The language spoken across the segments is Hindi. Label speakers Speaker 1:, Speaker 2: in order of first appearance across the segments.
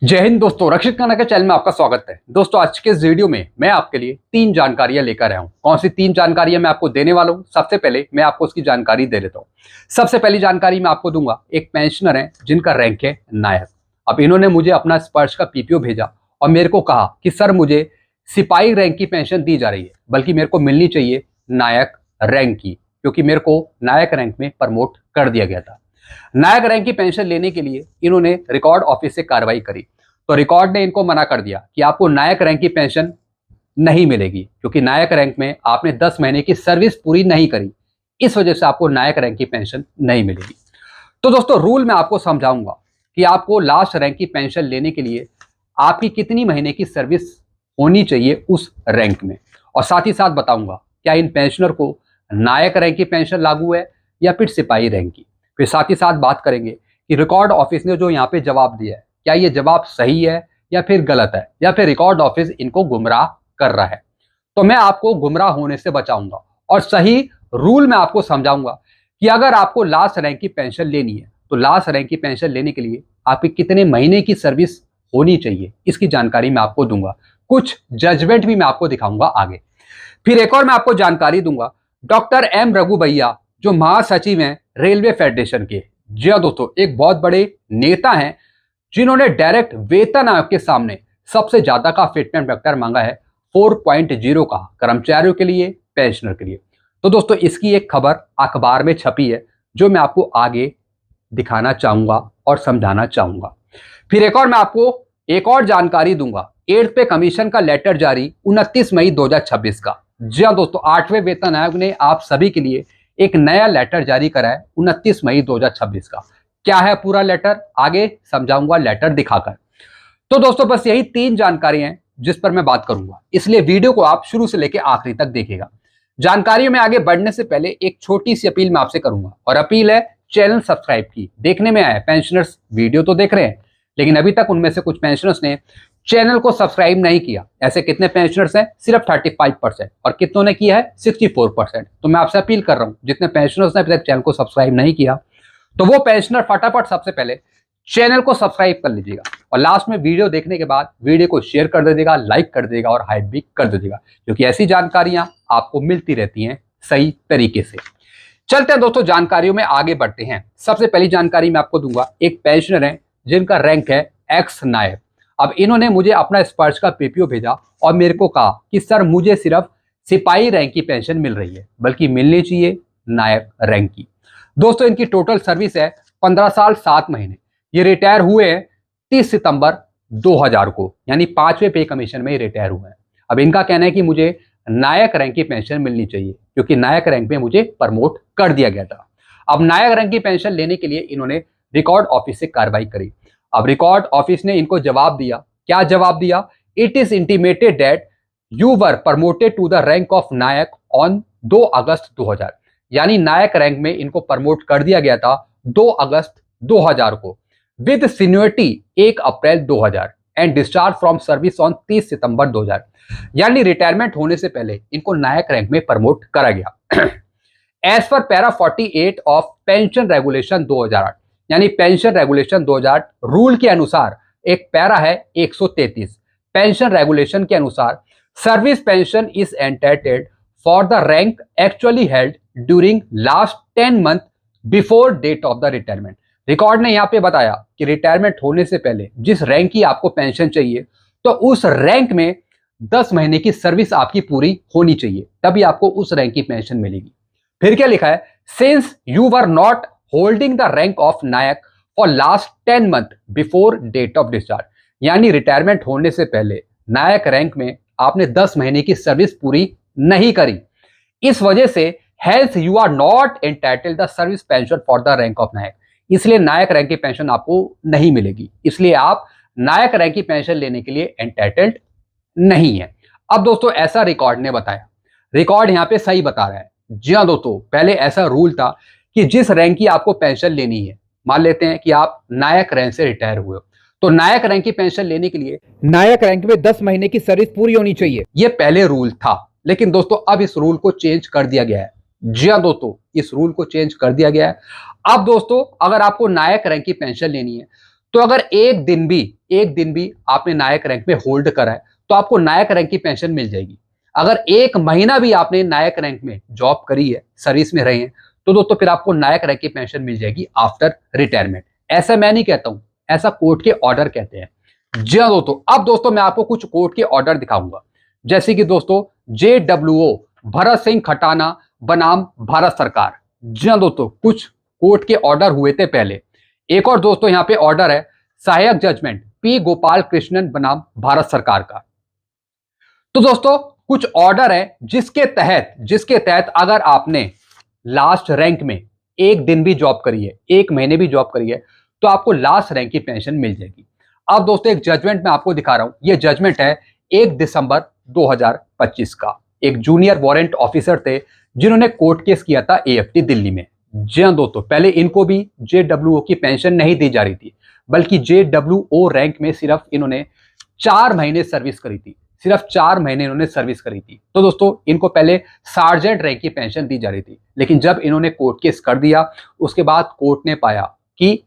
Speaker 1: जय हिंद दोस्तों, रक्षित खाना के चैनल में आपका स्वागत है। दोस्तों, आज के इस वीडियो में मैं आपके लिए 3 जानकारियां लेकर आया हूं। कौन सी 3 जानकारियां मैं आपको देने वाला हूं, सबसे पहले मैं आपको उसकी जानकारी दे देता हूं। सबसे पहली जानकारी मैं आपको दूंगा, एक पेंशनर है जिनका रैंक है नायक। अब इन्होंने मुझे अपना स्पर्श का पीपीओ भेजा और मेरे को कहा कि सर, मुझे सिपाही रैंक की पेंशन दी जा रही है, बल्कि मेरे को मिलनी चाहिए नायक रैंक की, क्योंकि मेरे को नायक रैंक में प्रमोट कर दिया गया था। नायक रैंक की पेंशन लेने के लिए इन्होंने रिकॉर्ड ऑफिस से कार्रवाई करी, तो रिकॉर्ड ने इनको मना कर दिया कि आपको नायक रैंक की पेंशन नहीं मिलेगी, क्योंकि नायक रैंक में आपने 10 महीने की सर्विस पूरी नहीं करी। इस वजह से आपको नायक रैंक की पेंशन नहीं मिलेगी। तो दोस्तों, रूल मैं आपको समझाऊंगा कि आपको लास्ट रैंक की पेंशन लेने के लिए आपकी कितनी महीने की सर्विस होनी चाहिए उस रैंक में, और साथ ही साथ बताऊंगा क्या इन पेंशनर को नायक रैंक की पेंशन लागू है या फिर सिपाही रैंक की। फिर साथ ही साथ बात करेंगे कि रिकॉर्ड ऑफिस ने जो यहाँ पे जवाब दिया है, क्या ये जवाब सही है या फिर गलत है, या फिर रिकॉर्ड ऑफिस इनको गुमराह कर रहा है। तो मैं आपको गुमराह होने से बचाऊंगा और सही रूल में आपको समझाऊंगा कि अगर आपको लास्ट रैंक की पेंशन लेनी है तो लास्ट रैंक की पेंशन लेने के लिए आपकी कितने महीने की सर्विस होनी चाहिए, इसकी जानकारी मैं आपको दूंगा। कुछ जजमेंट भी मैं आपको दिखाऊंगा आगे। फिर एक और मैं आपको जानकारी दूंगा, डॉक्टर एम रघु भैया जो महासचिव हैं रेलवे फेडरेशन के। जी हाँ दोस्तों, एक बहुत बड़े नेता हैं जिन्होंने डायरेक्ट वेतन आयोग के सामने सबसे ज्यादा का फिटमेंट फैक्टर मांगा है 4.0 का, कर्मचारियों के लिए, पेंशनर के लिए। तो दोस्तों, इसकी एक खबर अखबार में छपी है जो मैं आपको आगे दिखाना चाहूंगा और समझाना चाहूंगा। फिर एक और मैं आपको एक और जानकारी दूंगा, 8th पे कमीशन का लेटर जारी 29 मई 2026 का। जी हाँ दोस्तों, 8वें वेतन आयोग ने आप सभी के लिए एक नया लेटर जारी करा है 29 मई 2026 का। क्या है पूरा लेटर, आगे समझाऊंगा लेटर दिखाकर। तो दोस्तों, बस यही 3 जानकारी हैं जिस पर मैं बात करूंगा, इसलिए वीडियो को आप शुरू से लेकर आखिरी तक देखिएगा। जानकारियों में आगे बढ़ने से पहले एक छोटी सी अपील मैं आपसे करूंगा, और अपील है चैनल सब्सक्राइब की। देखने में आए पेंशनर्स वीडियो तो देख रहे हैं, लेकिन अभी तक उनमें से कुछ पेंशनर्स ने चैनल को सब्सक्राइब नहीं किया। ऐसे कितने पेंशनर्स हैं? सिर्फ 35%, और कितनों ने किया है? 64%। तो मैं आपसे अपील कर रहा हूं, जितने पेंशनर्स ने अभी तक चैनल को सब्सक्राइब नहीं किया, तो वो पेंशनर फटाफट सबसे पहले चैनल को सब्सक्राइब कर लीजिएगा, और लास्ट में वीडियो देखने के बाद वीडियो को शेयर कर दीजिएगा, लाइक कर दीजिएगा और हाइप भी कर दीजिएगा, क्योंकि ऐसी जानकारियां आपको मिलती रहती हैं सही तरीके से। चलते हैं दोस्तों, जानकारियों में आगे बढ़ते हैं। सबसे पहली जानकारी मैं आपको दूंगा, एक पेंशनर है जिनका रैंक है एक्स नायक। अब इन्होंने मुझे अपना स्पर्श का पीपीओ भेजा और मेरे को कहा कि सर, मुझे सिर्फ सिपाही रैंक की पेंशन मिल रही है, बल्कि मिलनी चाहिए नायक रैंक की। दोस्तों, इनकी टोटल सर्विस है 15 साल 7 महीने। ये रिटायर हुए हैं 30 सितंबर 2000 को, यानी 5वें पे कमीशन में रिटायर हुए हैं। अब इनका कहना है कि मुझे नायक रैंक की पेंशन मिलनी चाहिए, क्योंकि नायक रैंक में मुझे प्रमोट कर दिया गया था। अब नायक रैंक की पेंशन लेने के लिए इन्होंने रिकॉर्ड ऑफिस से कार्रवाई करी। अब रिकॉर्ड ऑफिस ने इनको जवाब दिया। क्या जवाब दिया? It is intimated that you were promoted to the rank of naik on 2 August 2000। यानी नायक रैंक में इनको प्रमोट कर दिया गया था 2 अगस्त 2000 को, with seniority 1 April 2000 and discharge from service on 30 सितंबर 2000। यानी रिटायरमेंट होने से पहले इनको नायक रैंक में प्रमोट करा गया। As per para 48 of pension regulation 2008, यानी पेंशन रेगुलेशन 2008 रूल के अनुसार एक पैरा है 133। पेंशन रेगुलेशन के अनुसार service pension is entitled for the rank actually held during last 10 month before date of the retirement. Record ने यहां पे बताया कि रिटायरमेंट होने से पहले जिस रैंक की आपको पेंशन चाहिए, तो उस रैंक में 10 महीने की सर्विस आपकी पूरी होनी चाहिए, तभी आपको उस रैंक की पेंशन मिलेगी। फिर क्या लिखा है? Since you were not holding the rank of naik for last 10 month before date of discharge, यानी रिटायरमेंट होने से पहले नायक रैंक में आपने 10 महीने की सर्विस पूरी नहीं करी, इस वजह से health you are not entitled the service pension for the rank of Naik. इसलिए नायक रैंक की पेंशन आपको नहीं मिलेगी, इसलिए आप नायक रैंक की पेंशन लेने के लिए एंटाइटल्ड नहीं है। अब दोस्तों, ऐसा रिकॉर्ड ने बताया, रिकॉर्ड यहां पे सही बता रहा है। जी हाँ दोस्तों, पहले ऐसा रूल था कि जिस रैंक की आपको पेंशन लेनी है, मान लेते हैं कि आप नायक रैंक से रिटायर हुए हो, तो नायक रैंक की पेंशन लेने के लिए नायक रैंक में 10 महीने की सर्विस पूरी होनी चाहिए। यह पहले रूल था, लेकिन दोस्तों अब इस रूल को चेंज कर दिया गया है। जी हाँ दोस्तों, इस रूल को चेंज कर दिया गया है। अब दोस्तों, अगर आपको नायक रैंक की पेंशन लेनी है, तो अगर एक दिन भी आपने नायक रैंक में होल्ड करा है तो आपको नायक रैंक की पेंशन मिल जाएगी। अगर 1 महीना भी आपने नायक रैंक में जॉब करी है, सर्विस में रहे हैं, तो दोस्तों फिर आपको नायक रैंक की पेंशन मिल जाएगी आफ्टर रिटायरमेंट। ऐसा मैं नहीं कहता हूं, ऐसा कोर्ट के ऑर्डर कहते हैं। जी हाँ दोस्तों, अब दोस्तों मैं आपको कुछ कोर्ट के ऑर्डर दिखाऊंगा, जैसे कि दोस्तों JWO भरत सिंह खटाना बनाम भारत सरकार। जी हाँ दोस्तों, कुछ कोर्ट के ऑर्डर हुए थे पहले। एक और दोस्तों यहाँ पे ऑर्डर है सहायक जजमेंट P गोपाल कृष्णन बनाम भारत सरकार का। तो दोस्तों कुछ ऑर्डर है जिसके तहत अगर आपने लास्ट रैंक में 1 दिन भी जॉब करी है, 1 महीने भी जॉब करी है, तो आपको लास्ट रैंक की पेंशन मिल जाएगी। अब दोस्तों एक जजमेंट मैं आपको दिखा रहा हूं। यह जजमेंट है 1 दिसंबर 2025 का। एक जूनियर वारंट ऑफिसर थे जिन्होंने कोर्ट केस किया था AFT दिल्ली में। जी हाँ दोस्तों, पहले इनको भी JWO की पेंशन नहीं दी जा रही थी, बल्कि JWO रैंक में सिर्फ इन्होंने 4 महीने सर्विस करी थी, सिर्फ 4 महीने इन्होंने सर्विस करी थी। तो दोस्तों इनको पहले सार्जेंट रैंक की पेंशन दी जा रही थी, लेकिन जब इन्होंने कोर्ट केस कर दिया उसके बाद कोर्ट ने पाया कि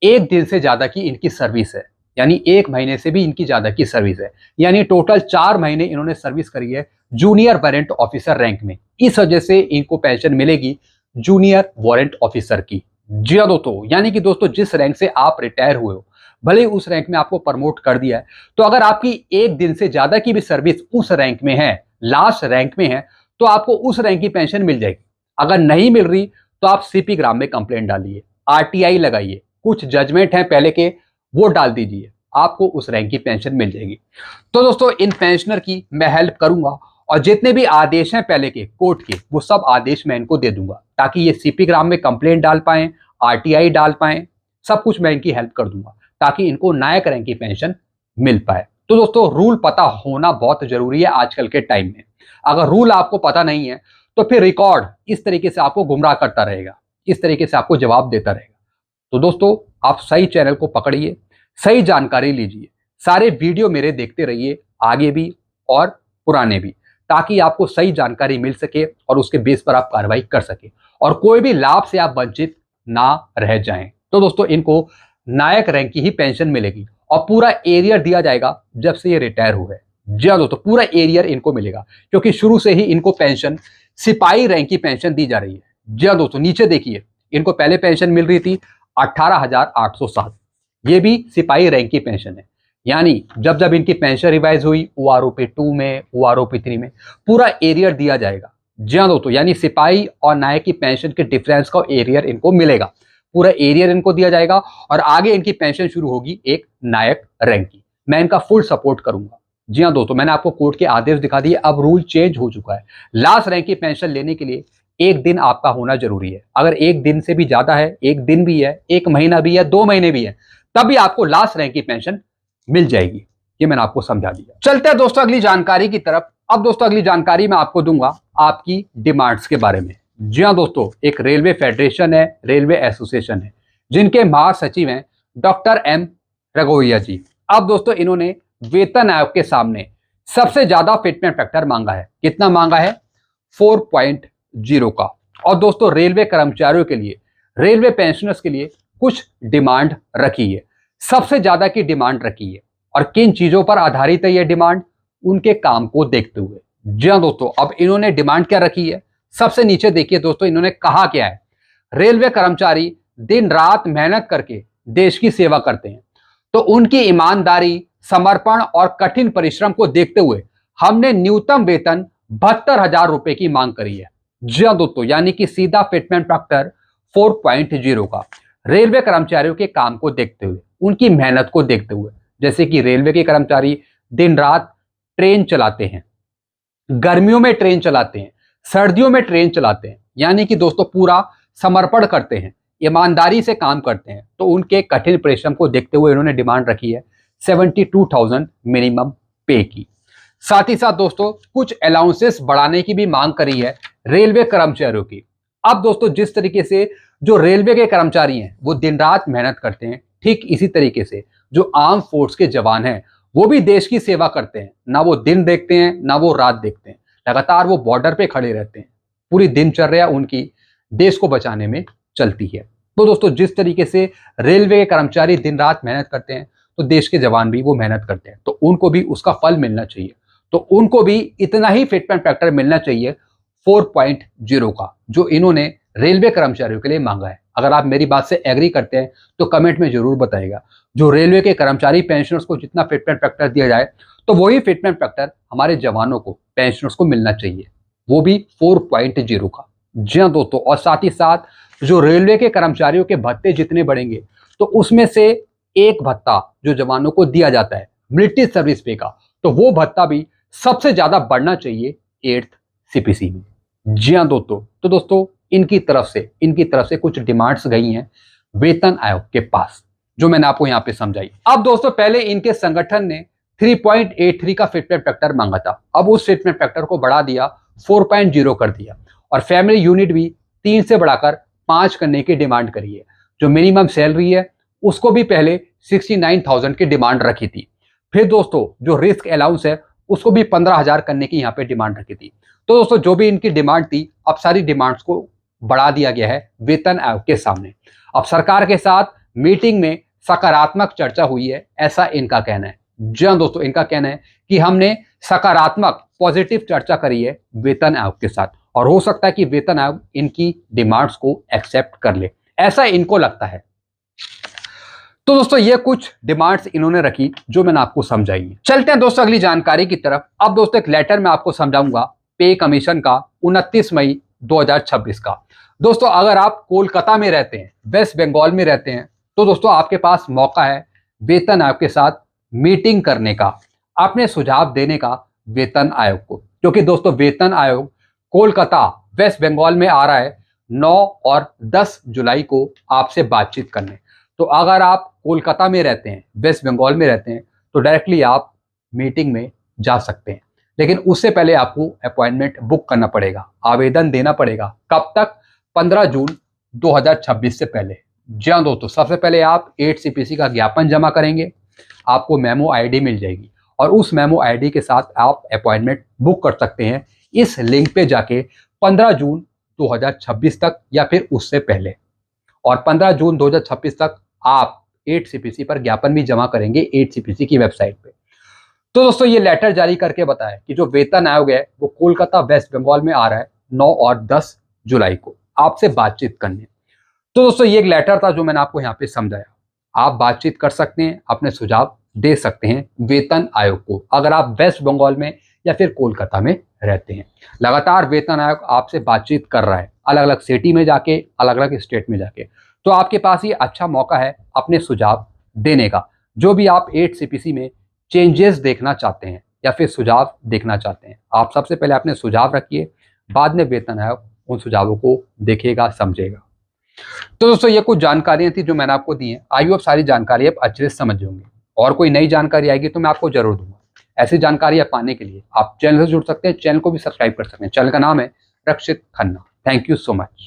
Speaker 1: 1 दिन से ज्यादा की इनकी सर्विस है, यानी 1 महीने से भी इनकी ज्यादा की सर्विस है, यानी टोटल 4 महीने इन्होंने सर्विस करी है जूनियर वारंट ऑफिसर रैंक में। इस वजह से इनको पेंशन मिलेगी जूनियर वारंट ऑफिसर की। जी हाँ दोस्तों, यानी कि दोस्तों जिस रैंक से आप रिटायर हुए हो, भले उस रैंक में आपको प्रमोट कर दिया है, तो अगर आपकी 1 दिन से ज्यादा की भी सर्विस उस रैंक में है, लास्ट रैंक में है, तो आपको उस रैंक की पेंशन मिल जाएगी। अगर नहीं मिल रही तो आप CP ग्राम में कंप्लेंट डालिए, RTI लगाइए, कुछ जजमेंट हैं पहले के वो डाल दीजिए, आपको उस रैंक की पेंशन मिल जाएगी। तो दोस्तों इन पेंशनर की मैं हेल्प करूंगा और जितने भी आदेश हैं पहले के कोर्ट के, वो सब आदेश मैं इनको दे दूंगा ताकि ये CP ग्राम में कंप्लेंट डाल पाएं, RTI डाल पाएं, सब कुछ मैं इनकी हेल्प कर दूंगा ताकि इनको नायक रैंक की पेंशन मिल पाए। तो दोस्तों रूल पता होना बहुत जरूरी है आजकल के टाइम में। अगर रूल आपको पता नहीं है तो फिर रिकॉर्ड इस तरीके से आपको गुमराह करता रहेगा, इस तरीके से आपको जवाब देता रहेगा। तो दोस्तों आप सही चैनल को पकड़िए, सही जानकारी लीजिए, सारे वीडियो मेरे देखते रहिए, आगे भी और पुराने भी, ताकि आपको सही जानकारी मिल सके और उसके बेस पर आप कार्रवाई कर सके और कोई भी लाभ से आप वंचित ना रह जाएं। तो दोस्तों इनको नायक रैंक की ही पेंशन मिलेगी और पूरा एरियर दिया जाएगा जब से ये रिटायर हुए। जी हाँ दोस्तों, पूरा एरियर इनको मिलेगा क्योंकि शुरू से ही इनको पेंशन सिपाही रैंक की पेंशन दी जा रही है। जी हाँ दोस्तों, नीचे देखिए, इनको पहले पेंशन मिल रही थी 18,807, ये भी सिपाही रैंक की पेंशन है। यानी जब जब इनकी पेंशन रिवाइज हुई OROP 2 में, OROP 3 में पूरा एरियर दिया जाएगा। जी हाँ दोस्तों, यानी सिपाही और नायक की पेंशन के डिफरेंस का एरियर इनको मिलेगा, पूरा एरियर इनको दिया जाएगा और आगे इनकी पेंशन शुरू होगी एक नायक रैंक की। मैं इनका फुल सपोर्ट करूंगा। जी हाँ दोस्तों, मैंने आपको कोर्ट के आदेश दिखा दिए, अब रूल चेंज हो चुका है। लास्ट रैंक की पेंशन लेने के लिए 1 दिन आपका होना जरूरी है। अगर 1 दिन से भी ज्यादा है, 1 दिन भी है, 1 महीना भी है, 2 महीने भी है, तभी आपको लास्ट रैंक की पेंशन मिल जाएगी। ये मैंने आपको समझा दिया। चलते हैं दोस्तों अगली जानकारी की तरफ। अब दोस्तों अगली जानकारी मैं आपको दूंगा आपकी डिमांड्स के बारे में। जी हाँ दोस्तों, एक रेलवे फेडरेशन है, रेलवे एसोसिएशन है, जिनके महासचिव हैं डॉक्टर M रघोइया जी। अब दोस्तों इन्होंने वेतन आयोग के सामने सबसे ज्यादा फिटमेंट फैक्टर मांगा है। कितना मांगा है? 4.0 का। और दोस्तों रेलवे कर्मचारियों के लिए, रेलवे पेंशनर्स के लिए कुछ डिमांड रखी है, सबसे ज्यादा की डिमांड रखी है। और किन चीजों पर आधारित है यह डिमांड? उनके काम को देखते हुए। जी हाँ दोस्तों, अब इन्होंने डिमांड क्या रखी है? सबसे नीचे देखिए दोस्तों, इन्होंने कहा क्या है? रेलवे कर्मचारी दिन रात मेहनत करके देश की सेवा करते हैं, तो उनकी ईमानदारी, समर्पण और कठिन परिश्रम को देखते हुए हमने न्यूनतम वेतन 72,000 रुपए की मांग करी है। जी हाँ दोस्तों, यानी कि सीधा फिटमेंट फैक्टर 4.0 का। रेलवे कर्मचारियों के काम को देखते हुए, उनकी मेहनत को देखते हुए, जैसे कि रेलवे के कर्मचारी दिन रात ट्रेन चलाते हैं, गर्मियों में ट्रेन चलाते हैं, सर्दियों में ट्रेन चलाते हैं, यानी कि दोस्तों पूरा समर्पण करते हैं, ईमानदारी से काम करते हैं, तो उनके कठिन परिश्रम को देखते हुए इन्होंने डिमांड रखी है 72,000 मिनिमम पे की। साथ ही साथ दोस्तों कुछ अलाउंसेस बढ़ाने की भी मांग करी है रेलवे कर्मचारियों की। अब दोस्तों जिस तरीके से जो रेलवे के कर्मचारी हैं वो दिन रात मेहनत करते हैं, ठीक इसी तरीके से जो आर्म फोर्स के जवान हैं वो भी देश की सेवा करते हैं। ना वो दिन देखते हैं ना वो रात देखते हैं, लगातार वो बॉर्डर पे खड़े रहते हैं, पूरी दिनचर्या उनकी देश को बचाने में चलती है। तो दोस्तों जिस तरीके से रेलवे के कर्मचारी दिन रात मेहनत करते हैं, तो देश के जवान भी वो मेहनत करते हैं, तो उनको भी उसका फल मिलना चाहिए। तो उनको भी इतना ही फिटमेंट फैक्टर मिलना चाहिए 4.0 का, जो इन्होंने रेलवे कर्मचारियों के लिए मांगा है। अगर आप मेरी बात से एग्री करते हैं तो कमेंट में जरूर बताइएगा। जो रेलवे के कर्मचारी पेंशनर्स को जितना फिटमेंट फैक्टर दिया जाए, तो वही फिटमेंट फैक्टर हमारे जवानों को, पेंशनर्स को मिलना चाहिए, वो भी 4.0 का। जी हाँ दोस्तों, और साथ ही साथ जो रेलवे के कर्मचारियों के भत्ते जितने बढ़ेंगे, तो उसमें से एक भत्ता जो जवानों को दिया जाता है मिलिट्री सर्विस पे का, तो वो भत्ता भी सबसे ज्यादा बढ़ना चाहिए 8th CPC में। जी हाँ दोस्तों, तो दोस्तों इनकी तरफ से कुछ डिमांड्स गई हैं वेतन आयोग के पास, जो मैंने आपको यहाँ पे समझाई। अब दोस्तों पहले इनके संगठन ने 3.83 का फिटमेंट फैक्टर मांगा था, अब उस फिटमेंट फैक्टर को बढ़ा दिया, 4.0 कर दिया, और फैमिली यूनिट भी 3 से बढ़ाकर 5 करने की डिमांड करी है। जो मिनिमम सैलरी है उसको भी पहले 69,000 की डिमांड रखी थी। फिर दोस्तों जो रिस्क अलाउंस है उसको भी 15,000 करने की यहाँ पे डिमांड रखी थी। तो दोस्तों जो भी इनकी डिमांड थी, अब सारी डिमांड्स को बढ़ा दिया गया है वेतन आयोग के सामने। अब सरकार के साथ मीटिंग में सकारात्मक चर्चा हुई है, ऐसा इनका कहना है। जी हाँ दोस्तों, इनका कहना है कि हमने सकारात्मक पॉजिटिव चर्चा करी है वेतन आयोग के साथ, और हो सकता है कि वेतन आयोग इनकी डिमांड्स को एक्सेप्ट कर ले, ऐसा इनको लगता है। तो दोस्तों ये कुछ डिमांड्स इन्होंने रखी जो मैंने आपको समझाई है। चलते हैं दोस्तों अगली जानकारी की तरफ। अब दोस्तों एक लेटर मैं आपको समझाऊंगा पे कमीशन का 29 मई 2026 का। दोस्तों अगर आप कोलकाता में रहते हैं, वेस्ट बंगाल में रहते हैं, तो दोस्तों आपके पास मौका है वेतन आयोग के साथ मीटिंग करने का, अपने सुझाव देने का वेतन आयोग को, क्योंकि दोस्तों वेतन आयोग कोलकाता वेस्ट बंगाल में आ रहा है 9 और 10 जुलाई को आपसे बातचीत करने। तो अगर आप कोलकाता में रहते हैं, वेस्ट बंगाल में रहते हैं, तो डायरेक्टली आप मीटिंग में जा सकते हैं, लेकिन उससे पहले आपको अपॉइंटमेंट बुक करना पड़ेगा, आवेदन देना पड़ेगा। कब तक? 15 जून 2026 से पहले। जी हाँ दोस्तों, सबसे पहले आप 8 CPC का ज्ञापन जमा करेंगे, आपको मेमो ID मिल जाएगी, और उस मेमो ID के साथ आप अपॉइंटमेंट बुक कर सकते हैं इस लिंक पे जाके 15 जून 2026 तक, या फिर उससे पहले। और 15 जून 2026 तक आप 8 CPC पर ज्ञापन भी जमा करेंगे 8 CPC की वेबसाइट पे। तो दोस्तों ये लेटर जारी करके बताया कि जो वेतन आयोग है वो कोलकाता वेस्ट बंगाल में आ रहा है 9 और 10 जुलाई को आपसे बातचीत करने। तो दोस्तों ये एक लेटर था जो मैंने आपको यहाँ पे समझाया। आप बातचीत कर सकते हैं, अपने सुझाव दे सकते हैं वेतन आयोग को, अगर आप वेस्ट बंगाल में या फिर कोलकाता में रहते हैं। लगातार वेतन आयोग आपसे बातचीत कर रहा है, अलग अलग सिटी में जाके, अलग अलग स्टेट में जाके। तो आपके पास ये अच्छा मौका है अपने सुझाव देने का। जो भी आप 8 CPC में चेंजेस देखना चाहते हैं या फिर सुझाव देखना चाहते हैं, आप सबसे पहले अपने सुझाव रखिए, बाद में वेतन आयोग उन सुझावों को देखेगा, समझेगा। तो दोस्तों ये कुछ जानकारियां थी जो मैंने आपको दी हैं। आई होप सारी जानकारी आप अच्छे से समझ होंगे, और कोई नई जानकारी आएगी तो मैं आपको जरूर दूंगा। ऐसी जानकारी पाने के लिए आप चैनल से जुड़ सकते हैं, चैनल को भी सब्सक्राइब कर सकते हैं। चैनल का नाम है Rakshit Khanna. Thank you so much.